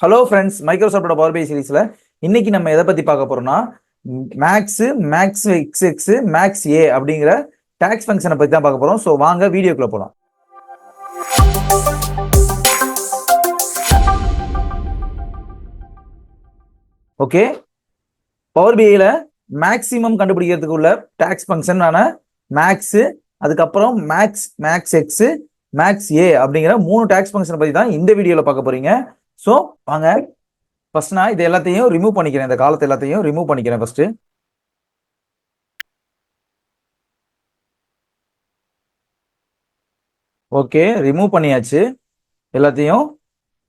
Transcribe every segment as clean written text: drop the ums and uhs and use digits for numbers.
Hello friends, மைக்ரோசாஃப்டோட power B சீரிஸ்ல இன்னைக்கு நம்ம எதை பத்தி பார்க்க போறோம்னா மேக்ஸ் எக்ஸ் மேக்ஸ் ஏ அப்படிங்கிற டாக்ஸ் ஃபங்க்ஷனை பத்தி தான் பார்க்க போறோம். ஸோ வாங்க வீடியோக்குள்ள போலாம். ஓகே, பவர் பிஐல மேக்ஸிமம் கண்டுபிடிக்கிறதுக்கு உள்ள டாக்ஸ் ஃபங்க்ஷன் மேக்ஸ், அதுக்கப்புறம் மேக்ஸ் எக்ஸ் மேக்ஸ் ஏ அப்படிங்கிற 3 டாக்ஸ் ஃபங்க்ஷனை பத்தி தான் இந்த வீடியோல பார்க்க போறீங்க. ஸோ வாங்க ஃபர்ஸ்ட் நான் இது எல்லாத்தையும் ரிமூவ் பண்ணிக்கிறேன். இந்த காலத்தை எல்லாத்தையும் ரிமூவ் பண்ணிக்கிறேன் ஃபர்ஸ்ட். ஓகே, ரிமூவ் பண்ணியாச்சு. எல்லாத்தையும்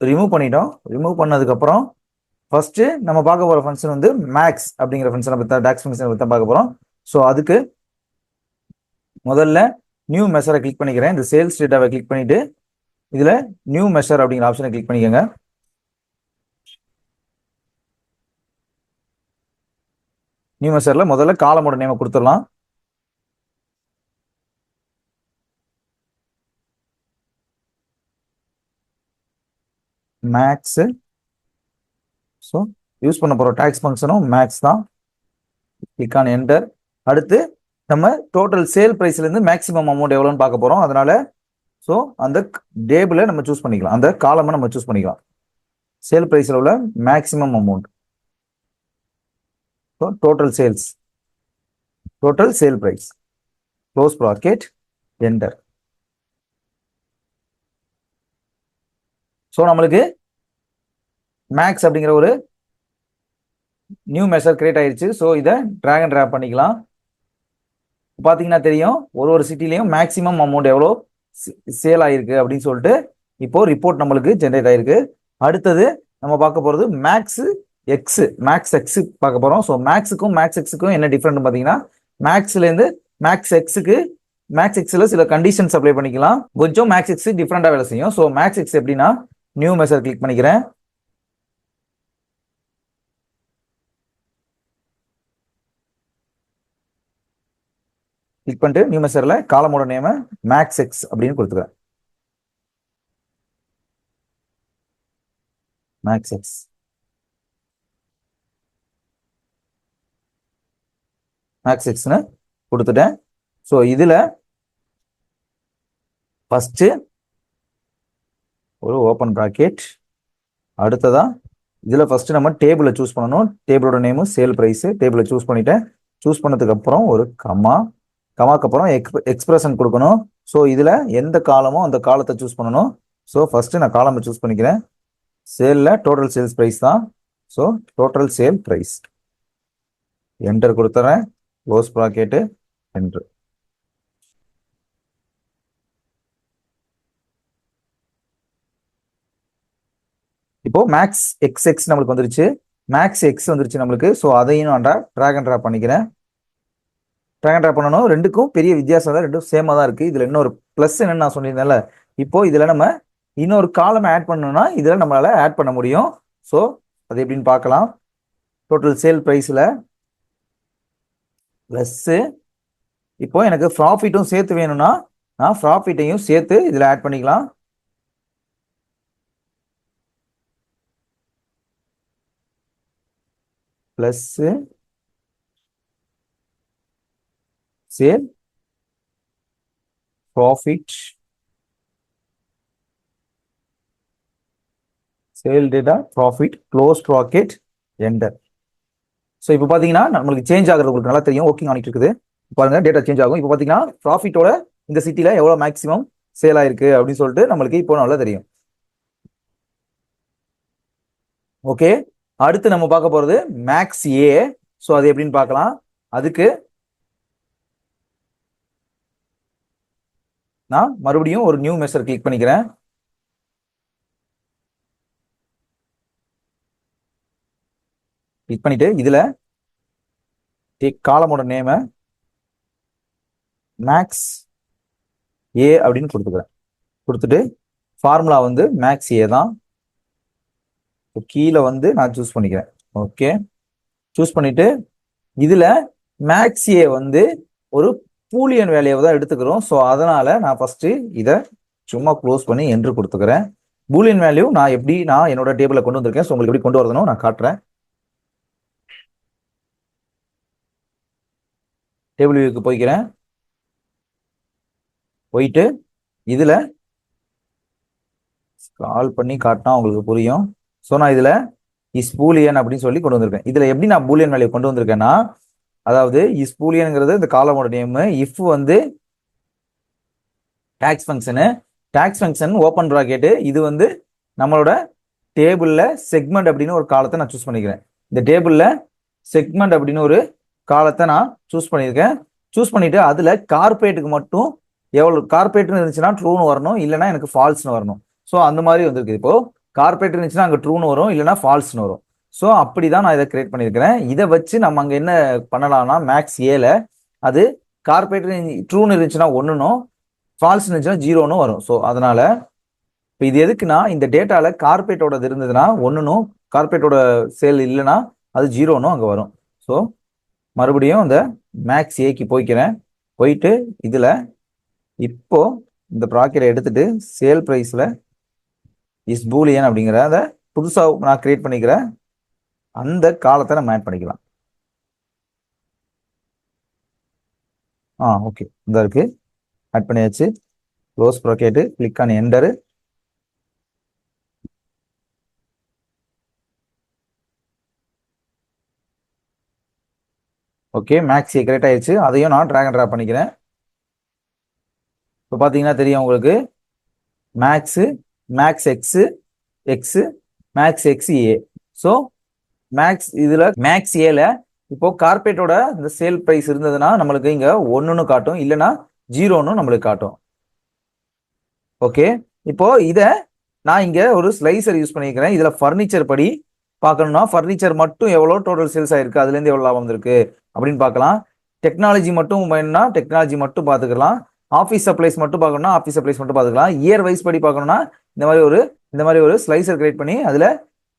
ரிமூவ் பண்ணிட்டோம். ரிமூவ் பண்ணதுக்கப்புறம் ஃபர்ஸ்ட் நம்ம பார்க்க போகிற ஃபங்க்ஷன் வந்து மேக்ஸ் அப்படிங்கிற ஃபங்க்ஷனை பற்றி தான், டாக்ஸ் ஃபங்க்ஷனை பற்றி தான் பார்க்க போகிறோம். ஸோ அதுக்கு முதல்ல நியூ மெஷரை கிளிக் பண்ணிக்கிறேன். இந்த சேல்ஸ் டேட்டாவை கிளிக் பண்ணிட்டு இதில் நியூ மெஷர் அப்படிங்கிற ஆப்ஷனை கிளிக் பண்ணிக்கோங்க. நியூ மெஷர்ல முதல்ல காலமோட நேமை கொடுத்துடலாம். மேக்ஸ். ஸோ யூஸ் பண்ண போகிற டாக்ஸ் ஃபங்க்ஷனும் மேக்ஸ் தான். Click on enter. அடுத்து நம்ம டோட்டல் சேல் ப்ரைஸ்லேருந்து மேக்ஸிமம் அமௌண்ட் எவ்வளோன்னு பார்க்க போகிறோம். அதனால ஸோ அந்த டேபிளை நம்ம சூஸ் பண்ணிக்கலாம், அந்த காலமை நம்ம சூஸ் பண்ணிக்கலாம். சேல் ப்ரைஸில் உள்ள maximum amount. So total sale price, close bracket, enter. So நம்மளுக்கு மேக்ஸ் அப்படிங்கிற ஒரு நியூ மெஷர் கிரியேட் ஆயிடுச்சு. ஸோ இதை ட்ராக் அண்ட் ட்ராப் பண்ணிக்கலாம். பார்த்தீங்கன்னா தெரியும், ஒரு சிட்டிலையும் மேக்ஸிமம் அமௌண்ட் எவ்வளோ சேல் ஆயிருக்கு அப்படின்னு சொல்லிட்டு இப்போ ரிப்போர்ட் நம்மளுக்கு ஜென்ரேட் ஆயிருக்கு. அடுத்தது நம்ம பார்க்க போகிறது மேக்ஸ் எக்ஸ் பார்க்க போகிறோம். ஸோ மேக்ஸுக்கும் மேக்ஸ் எக்ஸுக்கும் என்ன டிஃப்ரெண்ட் பார்த்தீங்கன்னா, மேக்ஸ்லேருந்து மேக்ஸ் எக்ஸில் சில கண்டிஷன்ஸ் அப்ளை பண்ணிக்கலாம். கொஞ்சம் மேக்ஸ் எக்ஸ் டிஃப்ரெண்டாக வேலை செய்யும். ஸோ மேக்ஸ் எக்ஸ் எப்படின்னா, நியூ மெஷர் கிளிக் பண்ணிக்கிறேன். கிளிக் பண்ணிட்டு நியூ மெஷர்ல காலமோட நேம மேக்ஸ் எக்ஸ் அப்படின்னு கொடுத்துக்கிறேன். மேக்ஸ் எக்ஸ்னு கொடுத்துட்டேன். ஸோ இதுல ஃபர்ஸ்ட் ஒரு ஓப்பன் ப்ராக்கெட். அடுத்ததா இதுல ஃபர்ஸ்ட் நம்ம டேபிளை சூஸ் பண்ணணும். டேபிளோட நேமு சேல் பிரைஸ். டேபிளை சூஸ் பண்ணிட்டேன். சூஸ் பண்ணதுக்கு அப்புறம் ஒரு கமாக்கு அப்புறம் எக்ஸ்பிரஷன் கொடுக்கணும். ஸோ இதுல எந்த காலமோ அந்த காலத்தை சூஸ் பண்ணணும். ஸோ ஃபர்ஸ்ட் நான் காலமை சூஸ் பண்ணிக்கிறேன். சேல்ல டோட்டல் சேல்ஸ் பிரைஸ் தான். So total sale price, enter கொடுத்துறேன். Close bracket, enter. இப்போ மேக்ஸ் எக்ஸ் நம்மளுக்கு வந்துருச்சு. மேக்ஸ் எக்ஸ் வந்துருச்சு நம்மளுக்கு. ஸோ அதையும் நான் ட்ராக் அண்ட் ட்ராப் பண்ணிக்கிறேன். ட்ராக் அண்ட் ட்ராப் பண்ணணும். ரெண்டுக்கும் பெரிய வித்தியாசம் தான், ரெண்டும் சேமாக தான் இருக்கு. இதுல இன்னொரு பிளஸ் என்னன்னு நான் சொல்லியிருந்தேன்ல, இப்போ இதுல நம்ம இன்னொரு காலம் ஆட் பண்ணணும்னா இதுல நம்மளால ஆட் பண்ண முடியும். ஸோ அது எப்படின்னு பார்க்கலாம். டோட்டல் சேல் பிரைஸ்ல பிளஸ், இப்போ எனக்கு ப்ராஃபிட்டும் சேர்த்து வேணும்னா நான் ப்ராஃபிட்டையும் சேர்த்து இதுல ஆட் பண்ணிக்கலாம். Plus sale profit, sale data profit, close bracket, enter. So இப்போ பார்த்தீங்கன்னா நம்மளுக்கு சேஞ்ச் ஆகிறது உங்களுக்கு நல்லா தெரியும். ஒர்க்கிங் ஆகிட்டு இருக்குது பாருங்க, டேட்டா சேஞ்ச் ஆகும். இப்போ பார்த்தீங்கன்னா ப்ராஃபிட்டோட இந்த சிட்டியில் எவ்வளோ மேக்ஸிமம் சேல் ஆயிருக்கு அப்படின்னு சொல்லிட்டு நம்மளுக்கு இப்போ நல்லா தெரியும். ஓகே, அடுத்து நம்ம பார்க்க போகிறது மேக்ஸ் ஏ. ஸோ அது எப்படின்னு பார்க்கலாம். அதுக்கு நான் மறுபடியும் ஒரு நியூ மெஷர் கிளிக் பண்ணிக்கிறேன். கிளிக் பண்ணிட்டு இதுல காலமோட நேம மேக்ஸ் ஏ அப்படின்னு கொடுத்துக்கிறேன். கொடுத்துட்டு ஃபார்முலா வந்து மேக்ஸ் ஏ தான். கீழே வந்து நான் சூஸ் பண்ணிக்கிறேன். ஓகே, சூஸ் பண்ணிட்டு இதுல மேக்ஸ் ஏ வந்து ஒரு பூலியன் வேல்யூவை தான் எடுத்துக்கிறோம். ஸோ அதனால நான் ஃபர்ஸ்ட் இதை சும்மா க்ளோஸ் பண்ணி என்ட்ரு கொடுத்துக்கிறேன். பூலியன் வேல்யூ நான் எப்படி நான் என்னோட டேபிளில் கொண்டு வந்திருக்கேன். ஸோ உங்களுக்கு எப்படி கொண்டு வரணும் நான் காட்டுறேன். டேபிள் வியூக்கு போய்க்கிறேன். போயிட்டு இதில் கால் பண்ணி காட்டினா உங்களுக்கு புரியும். ஸோ நான் இதில் இஸ் பூலியன் அப்படின்னு சொல்லி கொண்டு வந்திருக்கேன். இதில் எப்படி நான் பூலியன் வேல்யூ கொண்டு வந்திருக்கேன்னா, அதாவது இஸ் பூலியனுங்கிறது இந்த காலமோட நேம். இஃப் வந்து DAX function, DAX function open bracket, இது வந்து நம்மளோட டேபிளில் செக்மெண்ட் அப்படின்னு ஒரு காலத்தை நான் சூஸ் பண்ணிக்கிறேன். இந்த டேபிளில் செக்மெண்ட் அப்படின்னு ஒரு காலத்தை நான் சூஸ் பண்ணியிருக்கேன். சூஸ் பண்ணிட்டு அதில் கார்பரேட்டுக்கு மட்டும் எவ்வளோ கார்பரேட்னு இருந்துச்சுன்னா ட்ரூன்னு வரணும், இல்லைனா எனக்கு ஃபால்ஸ்னு வரணும். ஸோ அந்த மாதிரி வந்திருக்கு. இப்போ கார்பரேட் இருந்துச்சுன்னா அங்கே ட்ரூன்னு வரும், இல்லைனா ஃபால்ஸ்னு வரும். ஸோ அப்படி தான் நான் இதை கிரியேட் பண்ணியிருக்கிறேன். இதை வச்சு நம்ம அங்கே என்ன பண்ணலாம்னா, மேக்ஸ் ஏல அது கார்பரேட் ட்ரூன்னு இருந்துச்சுன்னா ஒன்றுனும், ஃபால்ஸ் இருந்துச்சுன்னா ஜீரோன்னு வரும். ஸோ அதனால இப்போ இது எதுக்குன்னா, இந்த டேட்டாவில் கார்பரேட்டோட இருந்ததுன்னா ஒன்றுனும், கார்பரேட்டோட சேல் இல்லைன்னா அது ஜீரோனும் அங்கே வரும். ஸோ மறுபடியும் இந்த மேக்ஸ் ஏக்கு போய்க்கிறேன். போயிட்டு இதில் இப்போ இந்த ப்ராக்கெட்டை எடுத்துட்டு சேல் ப்ரைஸில் இஸ் பூலியன் அப்படிங்கிற அதை புதுசாக நான் கிரியேட் பண்ணிக்கிற அந்த காலத்தை நம்ம ஆட் பண்ணிக்கலாம். ஓகே, இந்த இருக்கு, ஆட் பண்ணியாச்சு. Close bracket, click on enter. Okay, max A create ஆயிடுச்சு. அதையும் நான் ட்ராக் அண்ட் ட்ராப் பண்ணிக்கிறேன். இப்போ பார்த்தீங்கன்னா தெரியும் உங்களுக்கு, max, max X, X, max X A. So max இதில் மேக்ஸ் ஏல இப்போ கார்பரேட்டோட இந்த சேல் ப்ரைஸ் இருந்ததுன்னா நம்மளுக்கு இங்கே ஒன்றுன்னு காட்டும், இல்லைன்னா ஜீரோன்னு நம்மளுக்கு காட்டும். ஓகே, இப்போ இதை நான் இங்கே ஒரு ஸ்லைசர் யூஸ் பண்ணிக்கிறேன். இதில் ஃபர்னிச்சர் படி பார்க்கணும்னா ஃபர்னிச்சர் மட்டும் எவ்வளோ டோட்டல் சேல்ஸ் ஆயிருக்கு, அதுலேருந்து எவ்வளோ லாபம் வந்திருக்கு அப்படின்னு பார்க்கலாம். டெக்னாலஜி மட்டும் வேணும்னா டெக்னாலஜி மட்டும் பார்த்துக்கலாம். ஆஃபீஸ் சப்ளைஸ் மட்டும் பார்க்கணும்னா ஆஃபீஸ் சப்ளைஸ் மட்டும் பார்த்துக்கலாம். இயர் வைஸ் படி பார்க்கணும்னா இந்த மாதிரி ஒரு ஸ்லைசர் கிரியேட் பண்ணி அதில்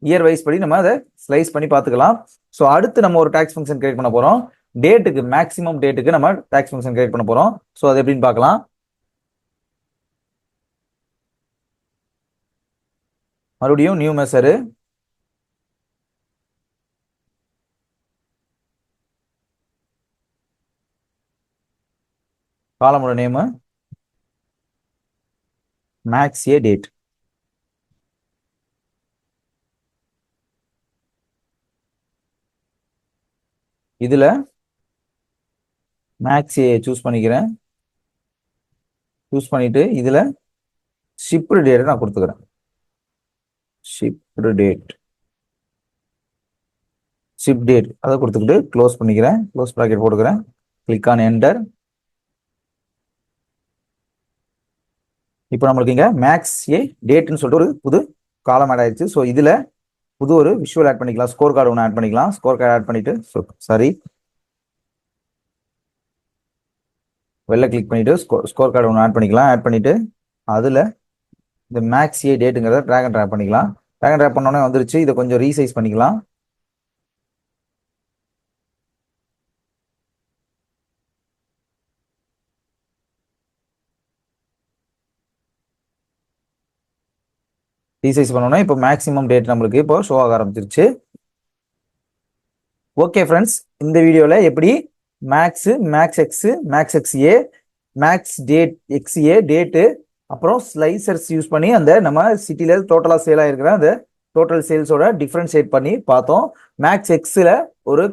இயர் வைஸ் படி நம்ம அதை ஸ்லைஸ் பண்ணி பார்த்துக்கலாம். ஸோ அடுத்து நம்ம ஒரு டாக்ஸ் ஃபங்க்ஷன் கிரியேட் பண்ண போகிறோம். டேட்டுக்கு, மேக்ஸிமம் டேட்டுக்கு நம்ம டாக்ஸ் ஃபங்க்ஷன் கிரியேட் பண்ண போகிறோம். ஸோ அது எப்படின்னு பார்க்கலாம். மறுபடியும் நியூ மெசரு, காலமோட நேமு மேக்ஸ் ஏ டேட். இதுல மேக்ஸ் ஏ சூஸ் பண்ணிக்கிறேன். சூஸ் பண்ணிட்டு இதுல ஷிப்டு டேட் நான் கொடுத்துக்கிறேன். ஷிப்டு டேட், ஷிப் டேட் அதை கொடுத்துக்கிட்டு க்ளோஸ் பண்ணிக்கிறேன். க்ளோஸ் ப்ராக்கெட் போட்டுக்கிறேன். Click on enter. இப்போ நம்மளுக்கு இங்கே மேக்ஸ் ஏ டேட்னு சொல்லிட்டு ஒரு புது காலம் ஆட் ஆயிடுச்சு. ஸோ இதில் புது ஒரு விஷுவல் ஆட் பண்ணிக்கலாம். ஸ்கோர் கார்டு ஒன்று ஆட் பண்ணிக்கலாம். ஸ்கோர் கார்டு ஆட் பண்ணிட்டு வெளில கிளிக் பண்ணிட்டு ஸ்கோர் கார்டு ஒன்று ஆட் பண்ணிக்கலாம். ஆட் பண்ணிட்டு அதில் இந்த மேக்ஸ் ஏ டேட்டுங்கிறத ட்ராக் அண்ட் ட்ராப் பண்ணிக்கலாம். ட்ராக் அண்ட் ட்ராப் பண்ணோன்னே வந்துருச்சு. இதை கொஞ்சம் ரீசைஸ் பண்ணிக்கலாம். ரீசைஸ் பண்ணோன்னா இப்போ மேக்ஸிமம் டேட் நம்மளுக்கு இப்போ ஷோ ஆக ஆரம்பிச்சிருச்சு. ஓகே ஃப்ரெண்ட்ஸ், இந்த வீடியோவில் எப்படி max, max X, max X A, max date X A date, அப்புறம் ஸ்லைசர்ஸ் யூஸ் பண்ணி அந்த நம்ம சிட்டியில் டோட்டலாக சேல் ஆகிருக்கிற அந்த டோட்டல் சேல்ஸோட டிஃப்ரென்ஷியேட் பண்ணி பார்த்தோம். மேக்ஸ் எக்ஸில் ஒரு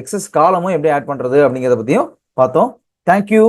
எக்ஸஸ் காலமும் எப்படி ஆட் பண்ணுறது அப்படிங்கிறத பற்றியும் பார்த்தோம். தேங்க்யூ.